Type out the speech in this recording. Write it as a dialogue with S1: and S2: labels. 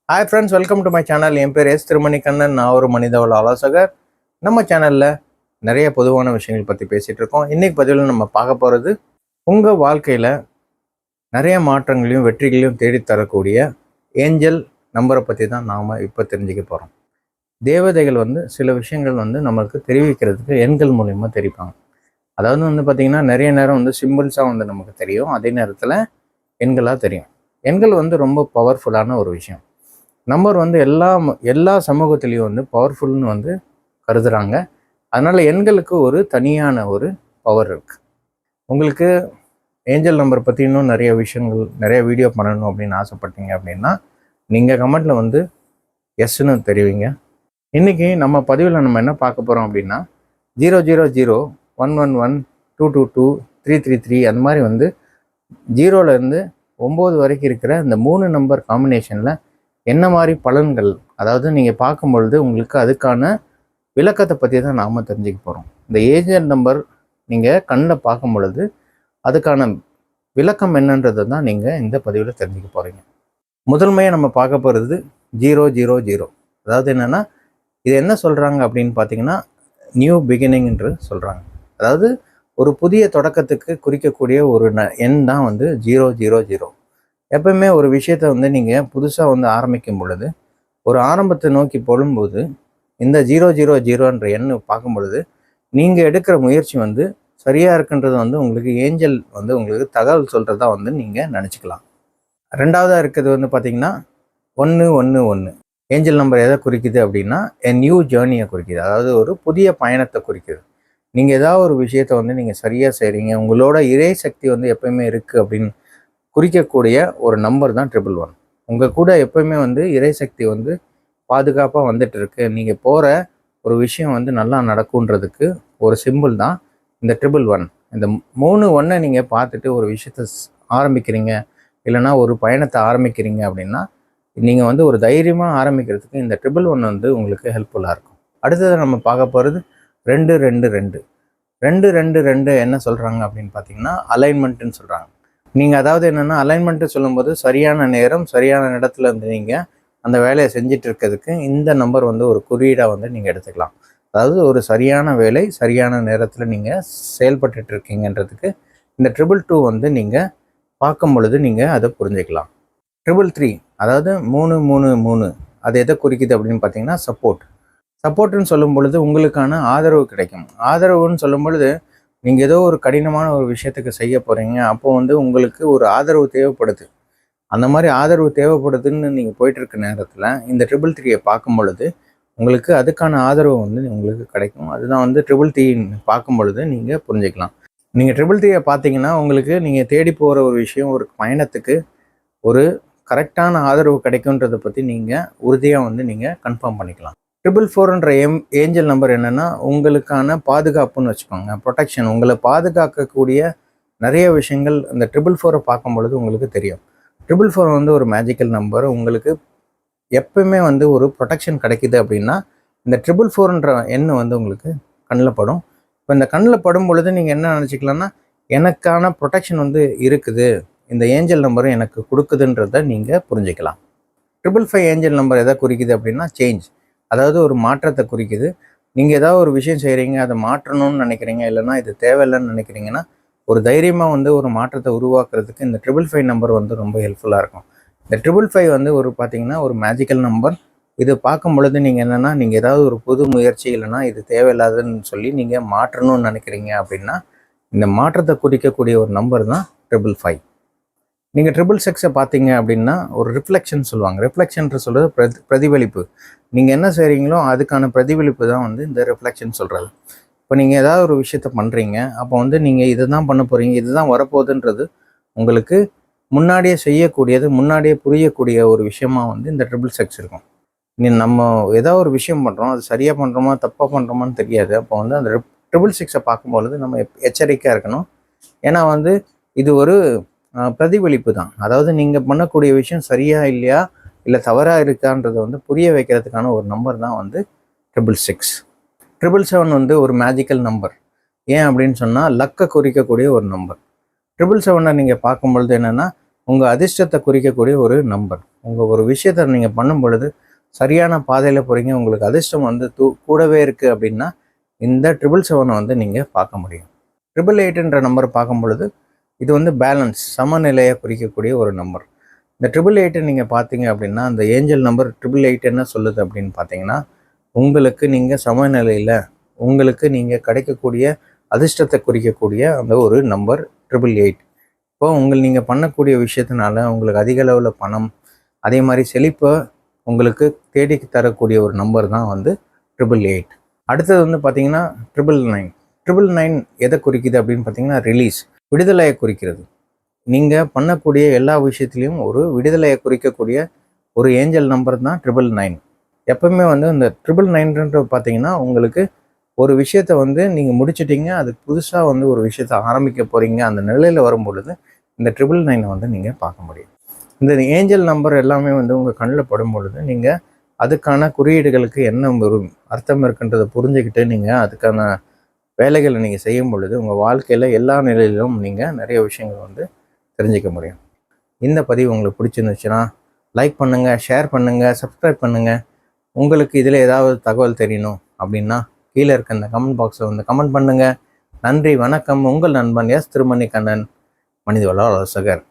S1: Hi friends, welcome to my channel. என் பேர் S திருமணிகண்ணன். நான் ஒரு மனிதவள ஆலோசகர். நம்ம சேனலில் நிறைய பொதுவான விஷயங்கள் பற்றி பேசிகிட்டு இருக்கோம். இன்றைக்கி பதிவில் நம்ம பார்க்க போகிறது உங்கள் வாழ்க்கையில் நிறைய மாற்றங்களையும் வெற்றிகளையும் தேடித்தரக்கூடிய ஏஞ்சல் நம்பரை பற்றி தான் நாம் இப்போ தெரிஞ்சுக்க போகிறோம். தேவதைகள் சில விஷயங்கள் நம்மளுக்கு தெரிவிக்கிறதுக்கு எண்கள் மூலிமா தெரிவிப்பாங்க. அதாவது பார்த்திங்கன்னா நிறைய நேரம் சிம்பிள்ஸாக நமக்கு தெரியும், அதே நேரத்தில் எண்களாக தெரியும். எண்கள் ரொம்ப பவர்ஃபுல்லான ஒரு விஷயம். நம்பர் எல்லா சமூகத்திலையும் பவர்ஃபுல்னு கருதுகிறாங்க. அதனால் எண்களுக்கு ஒரு தனியான ஒரு பவர் இருக்குது. உங்களுக்கு ஏஞ்சல் நம்பர் பற்றி இன்னும் நிறைய விஷயங்கள், நிறைய வீடியோ பண்ணணும் அப்படின்னு ஆசைப்பட்டீங்க அப்படின்னா நீங்கள் கமெண்ட்டில் எஸ்ன்னு தெரிவிங்க. இன்றைக்கி நம்ம பதிவில் நம்ம என்ன பார்க்க போகிறோம் அப்படின்னா 0001112223333 அந்த மாதிரி 0லேருந்து 9 வரைக்கும் இருக்கிற இந்த 3 நம்பர் காம்பினேஷனில் என்ன மாதிரி பலன்கள், அதாவது நீங்கள் பார்க்கும்பொழுது உங்களுக்கு அதுக்கான விளக்கத்தை பற்றி தான் நாம் தெரிஞ்சுக்க போகிறோம். இந்த ஏஞ்சல் நம்பர் நீங்கள் கண்ணில் பார்க்கும் பொழுது அதுக்கான விளக்கம் என்னன்றது தான் நீங்கள் இந்த பதிவில் தெரிஞ்சுக்க போகிறீங்க. முதன்மையாக நம்ம பார்க்க போகிறது 000. அதாவது என்னென்னா இது என்ன சொல்கிறாங்க அப்படின்னு பார்த்தீங்கன்னா நியூ பிகினிங் என்று சொல்கிறாங்க. அதாவது ஒரு புதிய தொடக்கத்துக்கு குறிக்கக்கூடிய ஒரு எண் தான் 000. எப்பவுமே ஒரு விஷயத்தை நீங்கள் புதுசாக ஆரம்பிக்கும் பொழுது, ஒரு ஆரம்பத்தை நோக்கி போடும்போது இந்த 000 எண்ணை பார்க்கும் பொழுது நீங்கள் எடுக்கிற முயற்சி சரியாக இருக்குன்றது உங்களுக்கு ஏஞ்சல் உங்களுக்கு தகவல் சொல்கிறதா நீங்கள் நினச்சிக்கலாம். ரெண்டாவதாக இருக்கிறது பார்த்தீங்கன்னா 111. ஏஞ்சல் நம்பர் எதை குறிக்குது அப்படின்னா நியூ ஜேர்னியை குறிக்குது. அதாவது ஒரு புதிய பயணத்தை குறிக்குது. நீங்கள் ஏதாவது ஒரு விஷயத்தை நீங்கள் சரியாக செய்கிறீங்க, உங்களோட இறை சக்தி எப்பயுமே இருக்குது அப்படின்னு குறிக்கக்கூடிய ஒரு நம்பர் தான் 111. உங்கள் கூட எப்போயுமே இறைசக்தி பாதுகாப்பாக வந்துட்டு இருக்கு, நீங்கள் போகிற ஒரு விஷயம் நல்லா நடக்குன்றதுக்கு ஒரு சிம்பிள் தான் இந்த 111. இந்த 3 நீங்கள் பார்த்துட்டு ஒரு விஷயத்த ஆரம்பிக்கிறீங்க, இல்லைனா ஒரு பயணத்தை ஆரம்பிக்கிறீங்க அப்படின்னா நீங்கள் ஒரு தைரியமாக ஆரம்பிக்கிறதுக்கு இந்த 111 உங்களுக்கு ஹெல்ப்ஃபுல்லாக இருக்கும். அடுத்தது நம்ம பார்க்க போகிறது 222. 222 என்ன சொல்கிறாங்க அப்படின்னு பார்த்தீங்கன்னா அலைன்மெண்ட்டுன்னு சொல்கிறாங்க. நீங்கள் அதாவது என்னென்னா அலைன்மெண்ட்டு சொல்லும்போது சரியான நேரம், சரியான இடத்துல நீங்கள் அந்த வேலையை செஞ்சுட்டு இருக்கிறதுக்கு இந்த நம்பர் ஒரு குறியீடாக நீங்கள் எடுத்துக்கலாம். அதாவது ஒரு சரியான வேலை சரியான நேரத்தில் நீங்கள் செயல்பட்டு இருக்கீங்கன்றதுக்கு இந்த 222 நீங்கள் பார்க்கும் பொழுது நீங்கள் அதை புரிஞ்சுக்கலாம். 333 அதாவது 333 அது எதை குறிக்குது அப்படின்னு பார்த்தீங்கன்னா சப்போர்ட்டுன்னு சொல்லும் பொழுது உங்களுக்கான ஆதரவு கிடைக்கும். ஆதரவுன்னு சொல்லும் பொழுது நீங்கள் ஏதோ ஒரு கடினமான ஒரு விஷயத்துக்கு செய்ய போகிறீங்க, அப்போ உங்களுக்கு ஒரு ஆதரவு தேவைப்படுது. அந்த மாதிரி ஆதரவு தேவைப்படுதுன்னு நீங்கள் போயிட்டுருக்க நேரத்தில் இந்த 333 பார்க்கும் பொழுது உங்களுக்கு அதுக்கான ஆதரவு உங்களுக்கு கிடைக்கும். அதுதான் 333 பார்க்கும் பொழுது நீங்கள் புரிஞ்சுக்கலாம். நீங்கள் 333 பார்த்தீங்கன்னா உங்களுக்கு நீங்கள் தேடி போகிற ஒரு விஷயம், ஒரு பயணத்துக்கு ஒரு கரெக்டான ஆதரவு கிடைக்குன்றதை பற்றி நீங்கள் உறுதியாக நீங்கள் கன்ஃபார்ம் பண்ணிக்கலாம். 444 ஏஞ்சல் நம்பர் என்னென்னா உங்களுக்கான பாதுகாப்புன்னு வச்சுக்கோங்க, ப்ரொடெக்ஷன். உங்களை பாதுகாக்கக்கூடிய நிறைய விஷயங்கள் இந்த 444 பார்க்கும் பொழுது உங்களுக்கு தெரியும். 444 ஒரு மேஜிக்கல் நம்பர். உங்களுக்கு எப்பவுமே ஒரு ப்ரொடெக்ஷன் கிடைக்குது அப்படின்னா இந்த 444 எண் உங்களுக்கு கண்ணில் படும். இப்போ இந்த கண்ணில் படும் பொழுது நீங்கள் என்ன நினச்சிக்கலாம்னா எனக்கான ப்ரொடெக்ஷன் இருக்குது, இந்த ஏஞ்சல் நம்பரும் எனக்கு கொடுக்குதுன்றதை நீங்கள் புரிஞ்சுக்கலாம். 555 ஏஞ்சல் நம்பர் எதை குறிக்குது அப்படின்னா சேஞ்ச், அதாவது ஒரு மாற்றத்தை குறிக்குது. நீங்கள் ஏதாவது ஒரு விஷயம் செய்கிறீங்க, அதை மாற்றணும்னு நினைக்கிறீங்க, இல்லைனா இது தேவையில்லைன்னு நினைக்கிறீங்கன்னா ஒரு தைரியமாக ஒரு மாற்றத்தை உருவாக்குறதுக்கு இந்த 555 நம்பர் ரொம்ப ஹெல்ப்ஃபுல்லாக இருக்கும். இந்த 555 ஒரு பார்த்திங்கன்னா ஒரு மேஜிக்கல் நம்பர். இது பார்க்கும் பொழுது நீங்கள் என்னென்னா நீங்கள் ஏதாவது ஒரு புது முயற்சி இல்லைனா இது தேவையில்லாதுன்னு சொல்லி நீங்கள் மாற்றணும்னு நினைக்கிறீங்க அப்படின்னா இந்த மாற்றத்தை குறிக்கக்கூடிய ஒரு நம்பர் தான் 555. நீங்கள் 666 பார்த்தீங்க அப்படின்னா ஒரு ரிஃப்ளெக்ஷன் சொல்லுவாங்க. ரிஃப்ளெக்ஷன்ற சொல்கிறது பிரதிபலிப்பு. நீங்கள் என்ன செய்கிறீங்களோ அதுக்கான பிரதிபலிப்பு தான் இந்த ரிஃப்ளெக்ஷன் சொல்கிறது. இப்போ நீங்கள் ஏதாவது ஒரு விஷயத்த பண்ணுறீங்க, அப்போ நீங்கள் இதை தான் பண்ண போகிறீங்க, இது தான் வரப்போகுதுன்றது உங்களுக்கு முன்னாடியே செய்யக்கூடியது, முன்னாடியே புரியக்கூடிய ஒரு விஷயமாக இந்த 666 இருக்கும். நம்ம ஏதாவது ஒரு விஷயம் பண்ணுறோம், அது சரியாக பண்ணுறோமா தப்பாக பண்ணுறோமான்னு தெரியாது. அப்போ அந்த 666 பார்க்கும்பொழுது நம்ம எச்சரிக்கையாக இருக்கணும். ஏன்னா இது ஒரு பிரதிபலிப்பு தான். அதாவது நீங்கள் பண்ணக்கூடிய விஷயம் சரியா இல்லையா, இல்லை தவறாக இருக்கான்றதை புரிய வைக்கிறதுக்கான ஒரு நம்பர் தான் 666. 777 ஒரு மேஜிக்கல் நம்பர். ஏன் அப்படின்னு சொன்னால் லக்கை குறிக்கக்கூடிய ஒரு நம்பர். 777 நீங்கள் பார்க்கும்பொழுது என்னென்னா உங்கள் அதிர்ஷ்டத்தை குறிக்கக்கூடிய ஒரு நம்பர். உங்கள் ஒரு விஷயத்தை நீங்கள் பண்ணும் பொழுது சரியான பாதையில் போகிறீங்க, உங்களுக்கு அதிர்ஷ்டம் வந்து கூடவே இருக்குது அப்படின்னா இந்த 777 வந்து நீங்கள் பார்க்க முடியும். 888ன்ற நம்பர் பார்க்கும் பொழுது இது வந்து பேலன்ஸ், சமநிலையை குறிக்கக்கூடிய ஒரு நம்பர். இந்த 888 நீங்கள் பார்த்தீங்க அப்படின்னா அந்த ஏஞ்சல் நம்பர் 888 என்ன சொல்லுது அப்படின்னு பார்த்தீங்கன்னா, உங்களுக்கு நீங்கள் சமநிலையில் உங்களுக்கு நீங்கள் கிடைக்கக்கூடிய அதிர்ஷ்டத்தை குறிக்கக்கூடிய அந்த ஒரு நம்பர் 888. இப்போ நீங்கள் பண்ணக்கூடிய விஷயத்தினால உங்களுக்கு அதிக அளவில் பணம், அதே மாதிரி செழிப்பை உங்களுக்கு தேடி தரக்கூடிய ஒரு நம்பர் தான் வந்து 888. அடுத்தது வந்து பார்த்தீங்கன்னா 999. 999 எதை குறிக்குது அப்படின்னு பார்த்தீங்கன்னா ரிலீஸ், விடுதலையை குறிக்கிறது. நீங்கள் பண்ணக்கூடிய எல்லா விஷயத்துலையும் ஒரு விடுதலையை குறிக்கக்கூடிய ஒரு ஏஞ்சல் நம்பர் தான் 999. எப்பவுமே வந்து இந்த 999 பார்த்தீங்கன்னா உங்களுக்கு ஒரு விஷயத்தை வந்து நீங்கள் முடிச்சிட்டிங்க, அது புதுசாக வந்து ஒரு விஷயத்தை ஆரம்பிக்க போகிறீங்க, அந்த நிலையில் வரும் பொழுது இந்த 999 வந்து நீங்கள் பார்க்க முடியும். இந்த ஏஞ்சல் நம்பர் எல்லாமே வந்து உங்கள் கண்ணில் படும் பொழுது நீங்கள் அதுக்கான குறியீடுகளுக்கு என்ன ஒரு அர்த்தம் இருக்குன்றதை புரிஞ்சுக்கிட்டு நீங்கள் அதுக்கான வேலைகளை நீங்கள் செய்யும் பொழுது உங்கள் வாழ்க்கையில் எல்லா நிலையிலும் நீங்கள் நிறைய விஷயங்கள் வந்து தெரிஞ்சிக்க முடியும். இந்த பதிவு உங்களுக்கு பிடிச்சிருந்துச்சுன்னா லைக் பண்ணுங்கள், ஷேர் பண்ணுங்கள், சப்ஸ்கிரைப் பண்ணுங்கள். உங்களுக்கு இதில் ஏதாவது தகவல் தெரியணும் அப்படின்னா கீழே இருக்க இந்த கமெண்ட் பாக்ஸில் வந்து கமெண்ட் பண்ணுங்கள். நன்றி, வணக்கம். உங்கள் நண்பன் எஸ் திருமணிகண்ணன், மனிதவள ஆலோசகர்.